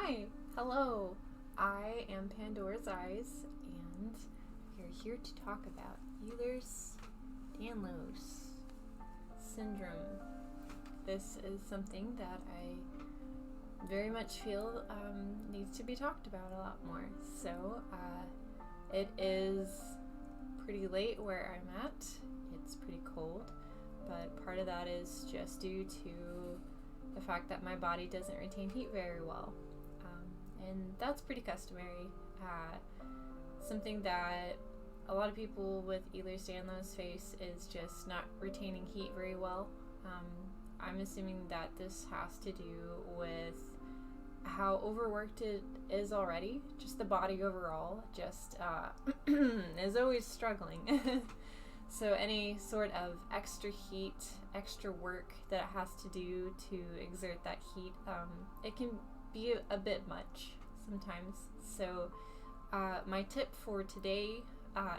Hi, hello. I am Pandora's Eyes, and we're here to talk about Ehlers Danlos Syndrome. This is something that I very much feel needs to be talked about a lot more. So, it is pretty late where I'm at. It's pretty cold, but part of that is just due to the fact that my body doesn't retain heat very well. And that's pretty customary. Something that a lot of people with Ehlers Danlos face is just not retaining heat very well. I'm assuming that this has to do with how overworked it is already. Just the body overall just is always struggling. So any sort of extra heat, extra work that it has to do to exert that heat, it can be a bit much sometimes. So my tip for today,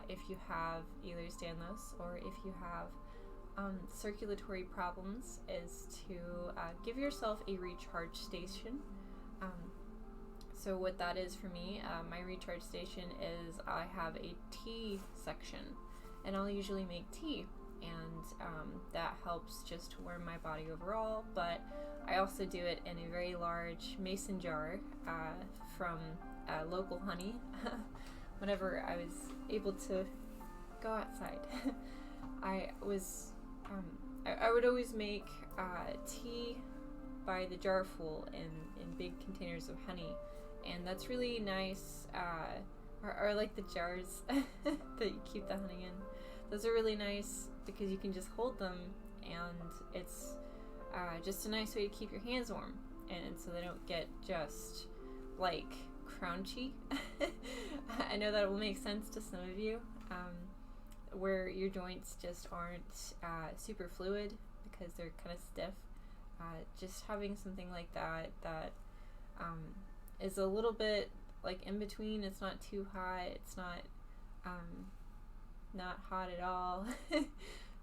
if you have Ehlers Danlos or if you have circulatory problems, is to give yourself a recharge station. So what that is for me, my recharge station is I have a tea section. And I'll usually make tea, and that helps just to warm my body overall, but I also do it in a very large mason jar from local honey whenever I was able to go outside. I would always make tea by the jarful in big containers of honey, and that's really nice. Or like the jars that you keep the honey in. Those are really nice because you can just hold them, and it's just a nice way to keep your hands warm, and so they don't get just like crunchy. I know that will make sense to some of you, where your joints just aren't super fluid because they're kind of stiff. Just having something like that is a little bit like in between. It's not too hot, it's not hot at all.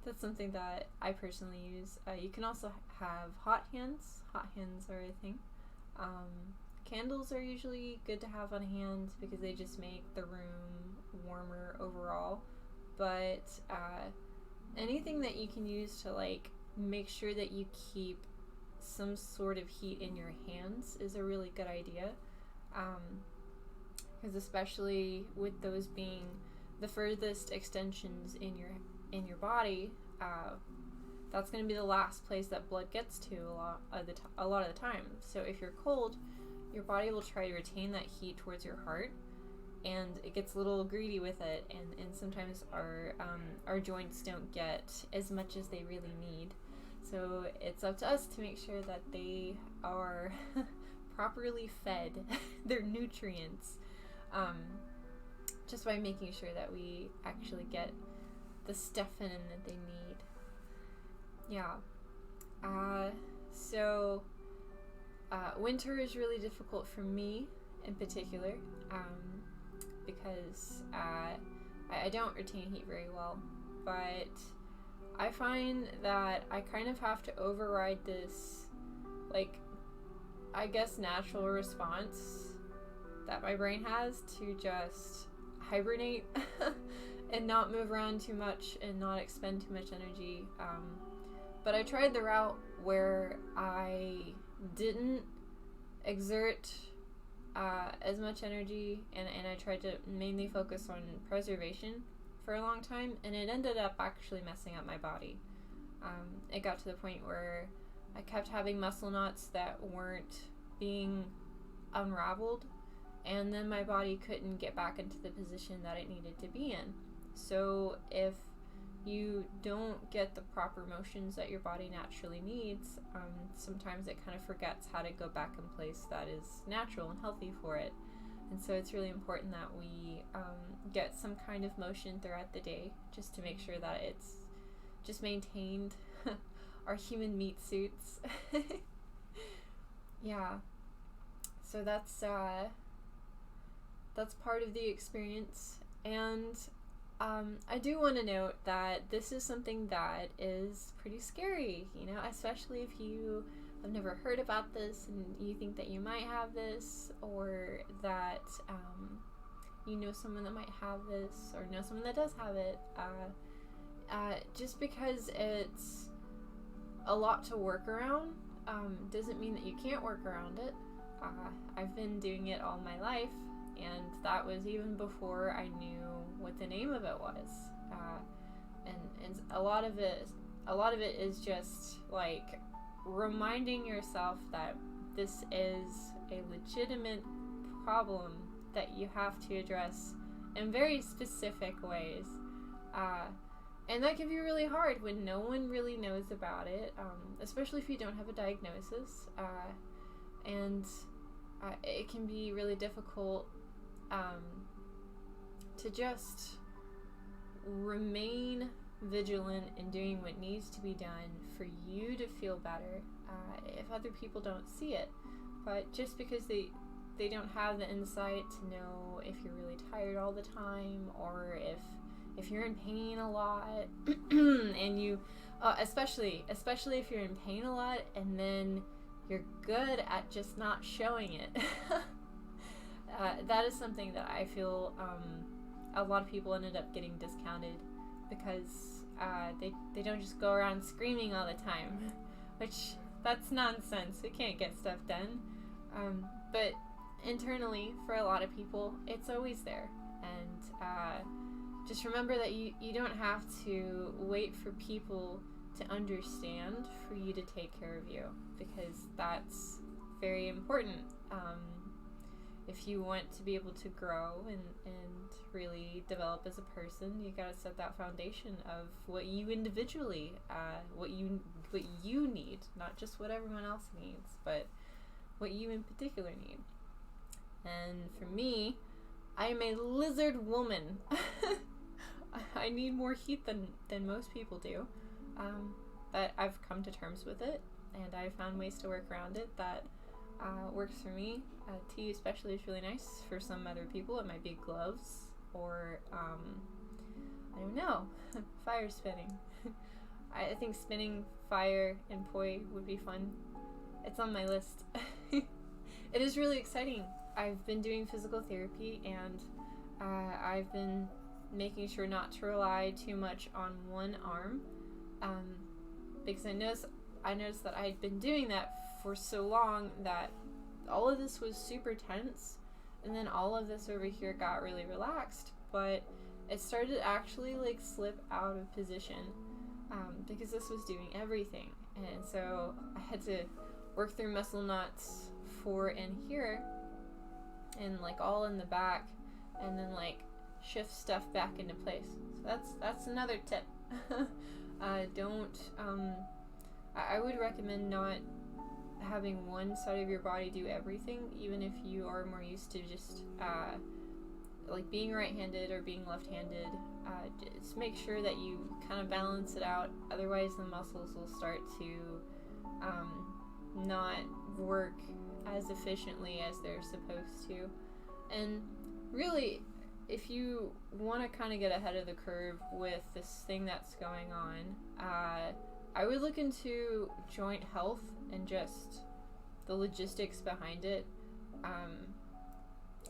That's something that I personally use. You can also have hot hands. Hot hands are a thing. Candles are usually good to have on hand because they just make the room warmer overall. But anything that you can use to like make sure that you keep some sort of heat in your hands is a really good idea. Because especially with those being the furthest extensions in your body, that's going to be the last place that blood gets to a lot of the time. So if you're cold, your body will try to retain that heat towards your heart, and it gets a little greedy with it, and sometimes our joints don't get as much as they really need. So it's up to us to make sure that they are properly fed their nutrients, just by making sure that we actually get the stuff in that they need. Yeah. So winter is really difficult for me in particular, because I don't retain heat very well, but I find that I kind of have to override this, like, I guess, natural response that my brain has to just hibernate and not move around too much and not expend too much energy. But I tried the route where I didn't exert as much energy, and I tried to mainly focus on preservation for a long time, and it ended up actually messing up my body. It got to the point where I kept having muscle knots that weren't being unraveled, and then my body couldn't get back into the position that it needed to be in. So if you don't get the proper motions that your body naturally needs, sometimes it kind of forgets how to go back in place that is natural and healthy for it. And so it's really important that we get some kind of motion throughout the day, just to make sure that it's just maintained. Our human meat suits. Yeah. So that's part of the experience. And I do want to note that this is something that is pretty scary, especially if you have never heard about this and you think that you might have this, or that you know someone that might have this, or know someone that does have it, just because it's a lot to work around doesn't mean that you can't work around it. I've been doing it all my life, and that was even before I knew what the name of it was. And a lot of it is just like reminding yourself that this is a legitimate problem that you have to address in very specific ways. And that can be really hard when no one really knows about it, especially if you don't have a diagnosis. And it can be really difficult to just remain vigilant in doing what needs to be done for you to feel better if other people don't see it. But just because they don't have the insight to know if you're really tired all the time, or if you're in pain a lot, and you, especially if you're in pain a lot and then you're good at just not showing it. That is something that I feel a lot of people ended up getting discounted because they don't just go around screaming all the time, which that's nonsense. We can't get stuff done. But internally, for a lot of people, it's always there. And just remember that you don't have to wait for people to understand for you to take care of you, because that's very important. If you want to be able to grow and really develop as a person, you gotta set that foundation of what you individually, what you need, not just what everyone else needs, but what you in particular need. And for me, I am a lizard woman. I need more heat than most people do, but I've come to terms with it, and I've found ways to work around it that works for me. Tea especially is really nice. For some other people, it might be gloves, or I don't know, fire spinning. I think spinning fire and poi would be fun. It's on my list. It is really exciting. I've been doing physical therapy, and I've been making sure not to rely too much on one arm, because I noticed that I had been doing that for so long that all of this was super tense, and then all of this over here got really relaxed, but it started to actually like slip out of position, because this was doing everything. And so I had to work through muscle knots for in here and like all in the back, and then like shift stuff back into place. So that's another tip. I would recommend not having one side of your body do everything, even if you are more used to just like being right-handed or being left-handed. Just make sure that you kind of balance it out, otherwise the muscles will start to not work as efficiently as they're supposed to. And really, if you want to kind of get ahead of the curve with this thing that's going on, I would look into joint health and just the logistics behind it.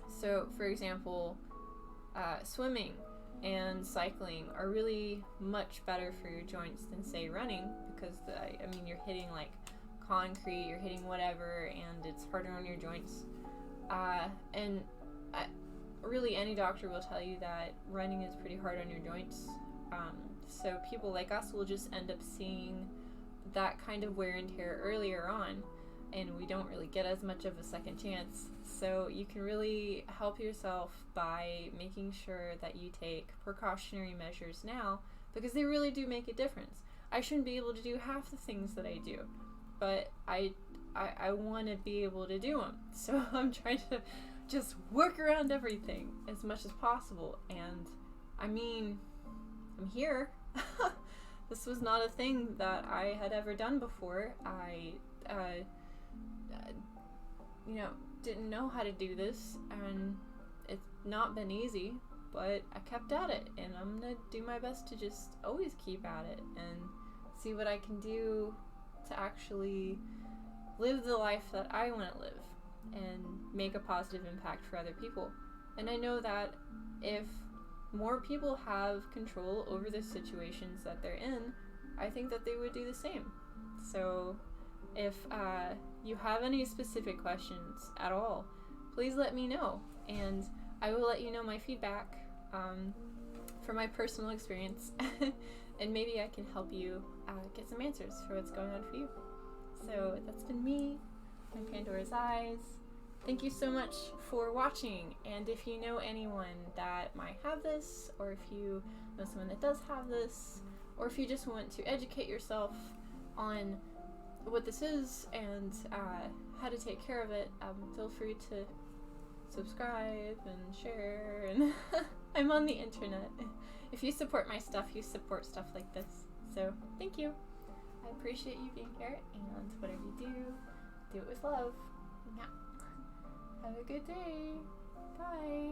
So, for example, swimming and cycling are really much better for your joints than, say, running, because you're hitting like concrete, you're hitting whatever, and it's harder on your joints. Really, any doctor will tell you that running is pretty hard on your joints. So people like us will just end up seeing that kind of wear and tear earlier on, and we don't really get as much of a second chance. So you can really help yourself by making sure that you take precautionary measures now, because they really do make a difference. I shouldn't be able to do half the things that I do, but I want to be able to do them. So I'm trying to just work around everything as much as possible. And I mean, I'm here. This was not a thing that I had ever done before. I didn't know how to do this, and it's not been easy, but I kept at it, and I'm gonna do my best to just always keep at it and see what I can do to actually live the life that I want to live and make a positive impact for other people. And I know that if more people have control over the situations that they're in, I think that they would do the same. So if you have any specific questions at all, please let me know, and I will let you know my feedback from my personal experience, and maybe I can help you get some answers for what's going on for you. So that's been me. I'm Pandora's Eyes. Thank you so much for watching, and if you know anyone that might have this, or if you know someone that does have this, or if you just want to educate yourself on what this is and how to take care of it, feel free to subscribe and share, and I'm on the internet. If you support my stuff, you support stuff like this. So thank you. I appreciate you being here, and whatever you do it with love. Yeah. Have a good day. Bye.